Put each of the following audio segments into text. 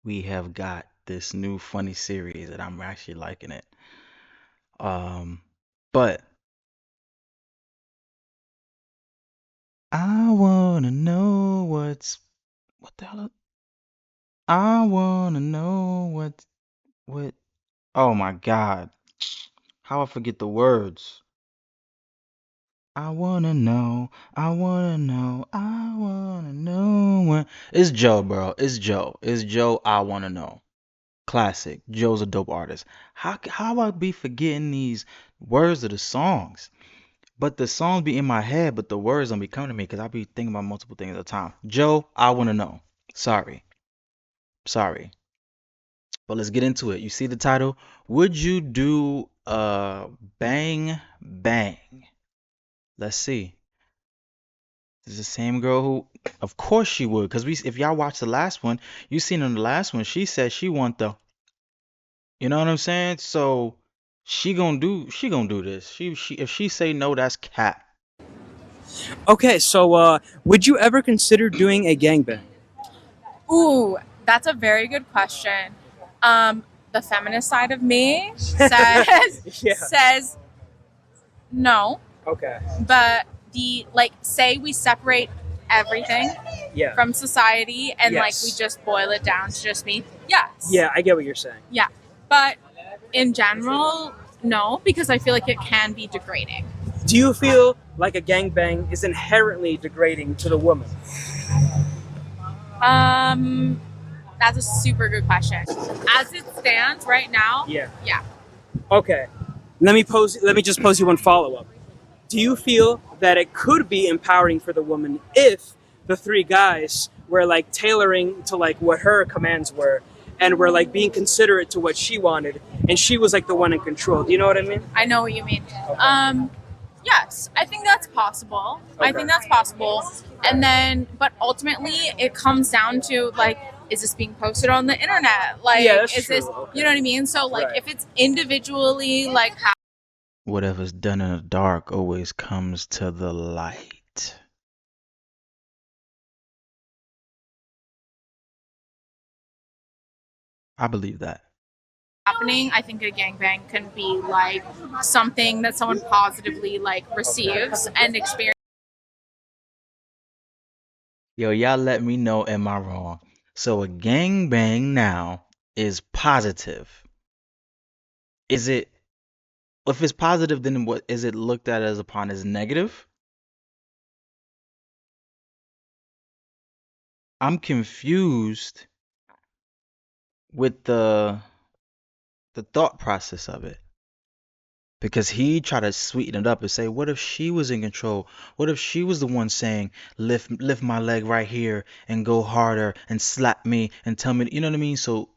we have got this new funny series that I'm actually liking it. Um, but I wanna know what the hell? I wanna know what? Oh my God, how I forget the words. I wanna know, I wanna know what. It's Joe, bro. It's Joe. It's Joe. I wanna know. Classic. Joe's a dope artist. How I be forgetting these words of the songs? But the songs be in my head, but the words don't be coming to me because I be thinking about multiple things at a time. Joe, I wanna know. Sorry. Sorry. But let's get into it. You see the title? Would you do bang bang? Let's see. This is the same girl who, of course she would, because if y'all watch the last one, you seen in the last one, she said she want the, you know what I'm saying? So she gonna do this. She if she say no, that's cap. Okay, so would you ever consider doing a gangbang? Ooh, that's a very good question. Um, the feminist side of me says Yeah. says no, Okay. but the like say we separate everything Yeah. from society and like we Yes. just boil it down to just me. Yes. Yeah, I get what you're saying. Yeah. But in general, no, because I feel like it can be degrading. Do you feel like a gangbang is inherently degrading to the woman? Um, that's a super good question. As it stands right now, Yeah. yeah. Okay. Let me just pose you one follow-up. Do you feel that it could be empowering for the woman if the three guys were like tailoring to like what her commands were and were like being considerate to what she wanted and she was like the one in control? Do you know what I mean? I know what you mean. Yes, I think that's possible. I Okay. think that's possible. And then, but ultimately, it comes down to like, is this being posted on the internet? Like, Yeah, that's is this, true. Okay. you know what I mean? So, like, Right. if it's individually, like, how Whatever's done in the dark always comes to the light. I believe that. happening, I think a gangbang can be like something that someone positively like receives and experiences. Yo, y'all let me know, am I wrong? So a gangbang now is positive. Is it, if it's positive, then what is it looked at as upon as negative? I'm confused with the thought process of it. Because he tried to sweeten it up and say, what if she was in control? What if she was the one saying, lift my leg right here and go harder and slap me and tell me, you know what I mean? So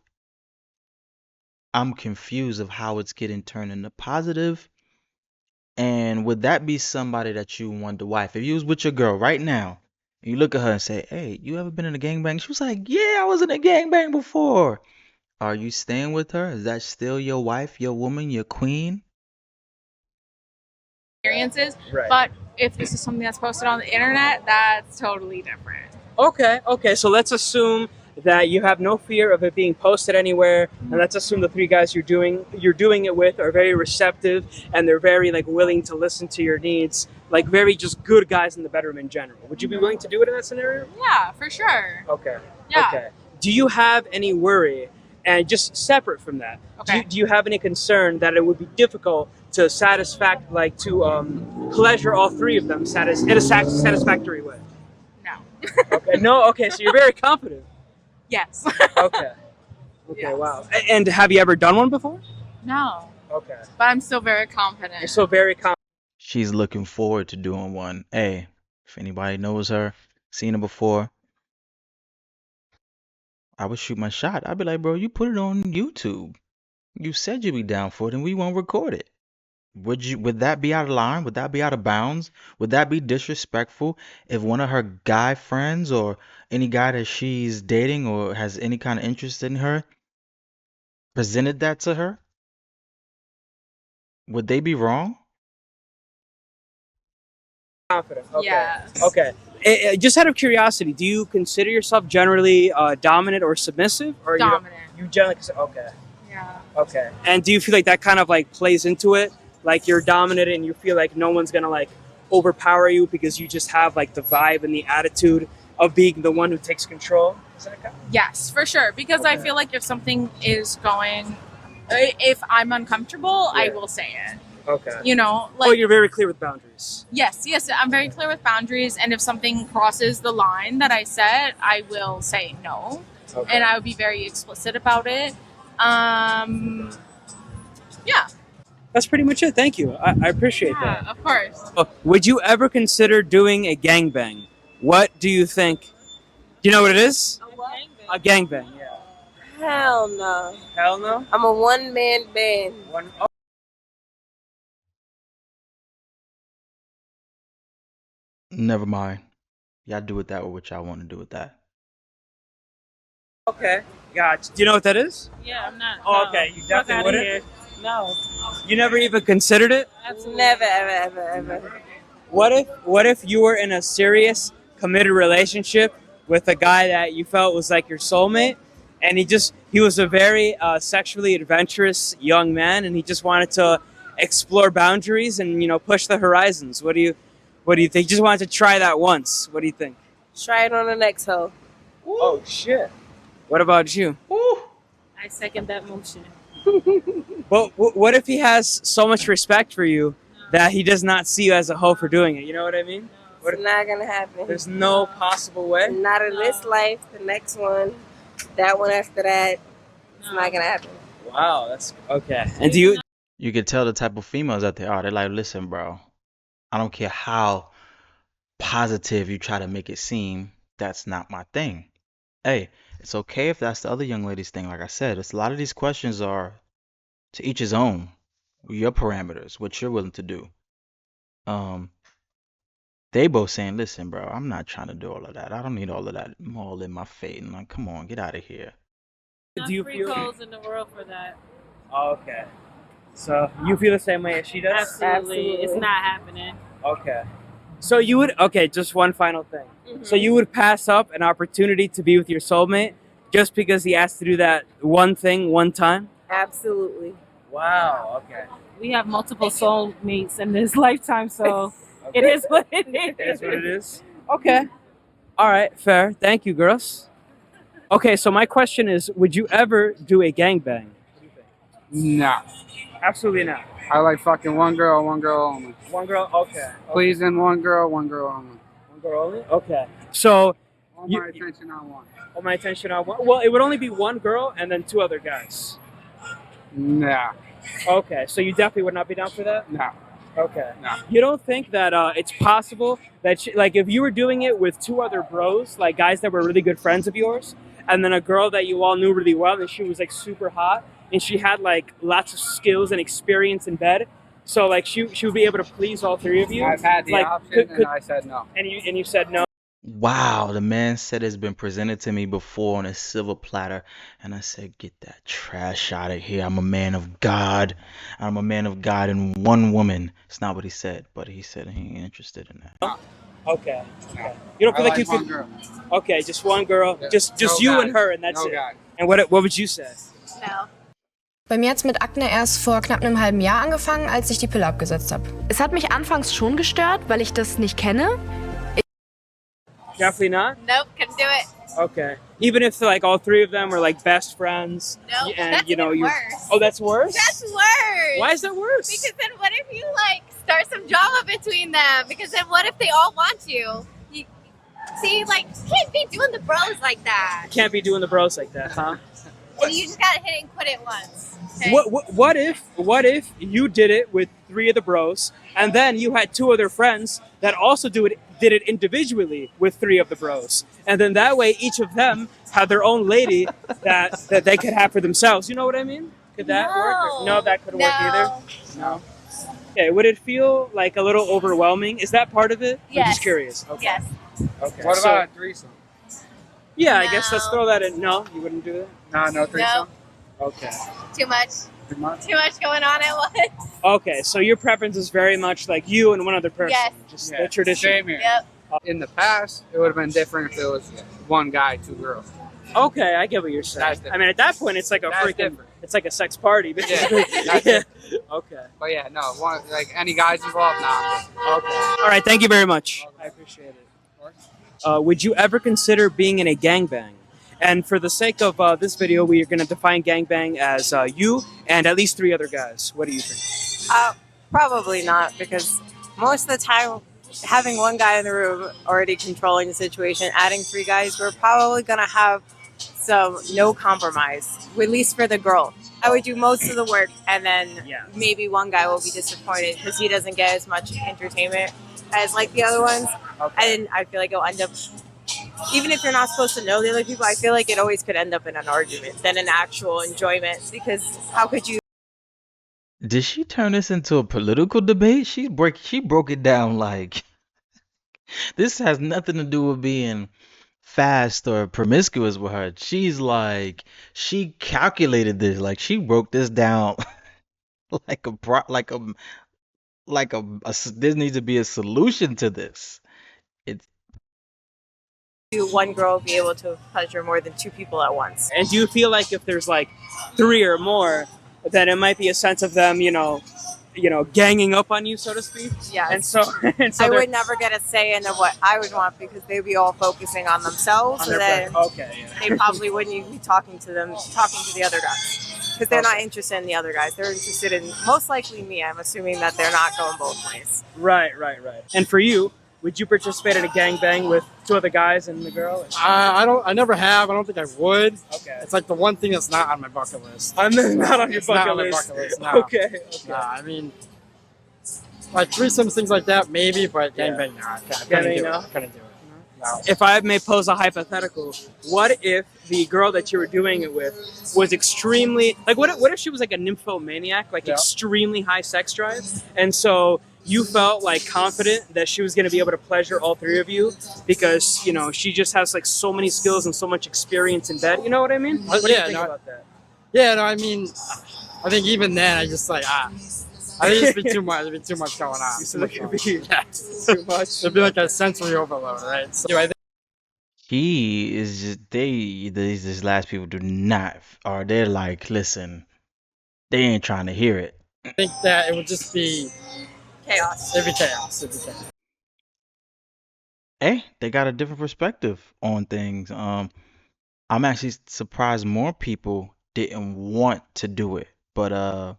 I'm confused of how it's getting turned into positive. And would that be somebody that you want to wife? If you was with your girl right now, and you look at her and say, hey, you ever been in a gangbang? She was like, yeah, I was in a gangbang before. Are you staying with her? Is that still your wife, your woman, your queen? Right. But if this is something that's posted on the internet, that's totally different. Okay, okay. So let's assume that you have no fear of it being posted anywhere, and let's assume the three guys you're doing it with are very receptive and they're very like willing to listen to your needs, like very just good guys in the bedroom in general. Would you be willing to do it in that scenario? Yeah, for sure. Okay. Yeah. Okay. Do you have any worry, and just separate from that, Okay. do you have any concern that it would be difficult to pleasure all three of them in a satisfactory way? No. Okay. No. Okay. So you're very confident. Yes. Okay. Okay. Yes. Wow. And have you ever done one before? No. Okay. But I'm still very confident. You're so very confident. She's looking forward to doing one. Hey, if anybody knows her, seen her before, I would shoot my shot. I'd be like, bro, you put it on YouTube. You said you'd be down for it, and we won't record it. Would that be out of line? Would that be out of bounds? Would that be disrespectful if one of her guy friends or any guy that she's dating or has any kind of interest in her presented that to her? Would they be wrong? Okay. Yes. Okay. Just out of curiosity, do you consider yourself generally dominant or submissive, or Dominant. you generally okay? Yeah. Okay. And do you feel like that kind of like plays into it? Like you're dominant and you feel like no one's gonna like overpower you because you just have like the vibe and the attitude of being the one who takes control? Is that kind of... Yes, for sure. Because I feel like if something is going, if I'm uncomfortable, I will say it. Okay. You know, Oh, like you're very clear with boundaries. yes, I'm very clear with boundaries, and if something crosses the line that I set, I will say no, Okay. and I would be very explicit about it. Yeah. That's pretty much it. Thank you. I appreciate that. Yeah, of course. Would you ever consider doing a gangbang? What do you think? Do you know what it is? A gangbang, yeah. Hell no. Hell no? I'm a one-man band. Never mind. Y'all do with that what y'all want to do with that. Okay. Gotcha. Do you know what that is? Yeah, I'm not. Oh, no. okay. You Fuck definitely outta wouldn't? here. No. You never even considered it? Absolutely. Never, ever, ever, ever. What if you were in a serious, committed relationship with a guy that you felt was like your soulmate, and he was a very sexually adventurous young man, and he just wanted to explore boundaries and push the horizons? What do you think? He just wanted to try that once. What do you think? Try it on the next hoe. Oh shit! What about you? I second that motion. Well, what if he has so much respect for you that he does not see you as a hoe for doing it? You know what I mean? It's not gonna happen. There's no possible way. Not in this life. The next one, that one after that, it's not gonna happen. Wow, that's okay. And do you? You can tell the type of females that they are. They're like, listen, bro, I don't care how positive you try to make it seem, that's not my thing. Hey, it's okay if that's the other young lady's thing. Like I said, it's a lot of these questions are to each his own. Your parameters, what you're willing to do. They both saying, listen, bro, I'm not trying to do all of that. I don't need all of that all in my face. And like, come on, get out of here. Enough Do you free feel? codes in the world for that. Oh, okay. So you feel the same way as she does? Absolutely. It's not happening. Okay. So you would just one final thing. Mm-hmm. So you would pass up an opportunity to be with your soulmate just because he asked to do that one thing one time? Absolutely. Wow. Okay. We have multiple soulmates in this lifetime, so it is what it is. It is what it is. Okay. All right. Fair. Thank you, girls. Okay. So my question is, would you ever do a gangbang? No. Absolutely not. I like fucking one girl only. One girl. Okay. Pleasing one girl only. One girl only. Okay. So All You- my attention on one. all my attention on one. Well, it would only be one girl and then two other guys. No. Okay. So you definitely would not be down for that. No. Okay. No. You don't think that it's possible that like if you were doing it with two other bros, like guys that were really good friends of yours, and then a girl that you all knew really well, and she was like super hot, and she had like lots of skills and experience in bed, so like she would be able to please all three of you. I've had the Like, option and I said no. and you said no. Wow, the man said it's been presented to me before on a silver platter, and I said, get that trash out of here. I'm a man of God. I'm a man of God and one woman. It's not what he said, but he said he ain't interested in that. Okay. Okay. You don't I feel like you one could. girl. Okay, just one girl, Yeah. just No you guys. and her, and that's No it. guy. And what would you say? No. Bei mir hat es mit Akne erst vor knapp einem halben Jahr angefangen, als ich die Pille abgesetzt habe. Es hat mich anfangs schon gestört, weil ich das nicht kenne. Definitely not. Nope, couldn't do it. Okay. Even if like all three of them were like best friends, Nope, and that's you know even you. worse. Oh, that's worse. That's worse. Why is that worse? Because then what if you like start some drama between them? Because then what if they all want you? You see, like, you can't be doing the bros like that. Can't be doing the bros like that, huh? And you just gotta hit it and quit it once. Okay? What if you did it with three of the bros, and then you had two other friends that also did it individually with three of the bros, and then that way each of them had their own lady that they could have for themselves. You know what I mean? Could that work? Or- No, that couldn't work either. No. Okay, would it feel like a little overwhelming? Is that part of it? I'm Yes. just curious. Okay. Yes. Okay. What so- about a threesome? Yeah, I guess let's No. throw that in. No, you wouldn't do that. No threesome. Okay. Too much. Too much. Too much going on at once. Okay, so your preference is very much like you and one other person. Yes. Just Yeah. the tradition. Same here. Yep. In the past, it would have been different if it was one guy, two girls. Okay, I get what you're saying. That's different. I mean, at that point, it's like a That's freaking, different. it's like a sex party. Basically. That's Yeah. it. Okay. But yeah, no, one like any guys involved, nah. Okay. All right. Thank you very much. I appreciate it. Would you ever consider being in a gangbang? And for the sake of this video, we are going to define gangbang as you and at least 3 other guys. What do you think? Probably not, because most of the time, having one guy in the room already controlling the situation, adding 3 guys, we're probably gonna have some no compromise, at least for the girl. I would do most of the work, and then maybe one guy will be disappointed because he doesn't get as much entertainment as like the other ones. And I feel like it'll end up, even if you're not supposed to know the other people, I feel like it always could end up in an argument than an actual enjoyment, because how could you Did she turn this into a political debate? She broke it down like this has nothing to do with being fast or promiscuous with her. She's like she calculated this, like she broke this down like a pro like there needs to be a solution to this. It's one girl be able to pleasure more than 2 people at once? And do you feel like if there's like 3 or more, then it might be a sense of them, ganging up on you, so to speak? Yes. And so I they're- would never get a say in what I would want, because they'd be all focusing on themselves, on so their then breath. Okay. Yeah. they probably wouldn't even be talking to the other guys, because they're not interested in the other guys. They're interested in, most likely, me. I'm assuming that they're not going both ways. Right. And for you, would you participate in a gangbang with 2 other guys and the girl? I never have. I don't think I would. Okay. It's like the one thing that's not on my bucket list. I'm not on your It's not bucket on my list. bucket list, no. Okay. Nah, I mean, like threesomes, things like that, maybe, but gangbang, nah. I couldn't do it. no? I couldn't do it. No. If I may pose a hypothetical, what if the girl that you were doing it with was extremely like what if she was like a nymphomaniac, like extremely high sex drive, and so you felt like confident that she was going to be able to pleasure all 3 of you because she just has like so many skills and so much experience in bed. You know what I mean? What do you think about that? Yeah, no, I mean, I think even then, I just like, I think it'd be too much. It'd be too much going on. So it could be Too much. It'd be like a sensory overload, right? So I he is just these last people do not, or they're like, listen, they ain't trying to hear it. think that it would just be Chaos. It'd be chaos. It'd be chaos. Hey, they got a different perspective on things. I'm actually surprised more people didn't want to do it, but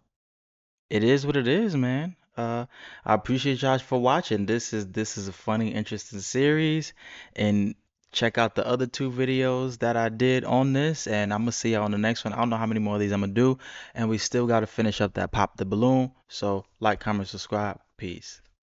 it is what it is, man. I appreciate y'all for watching. This is a funny, interesting series, and check out the other 2 videos that I did on this, and I'm gonna see y'all on the next one. I don't know how many more of these I'm gonna do, and we still gotta finish up that pop the balloon. So like, comment, subscribe. Peace.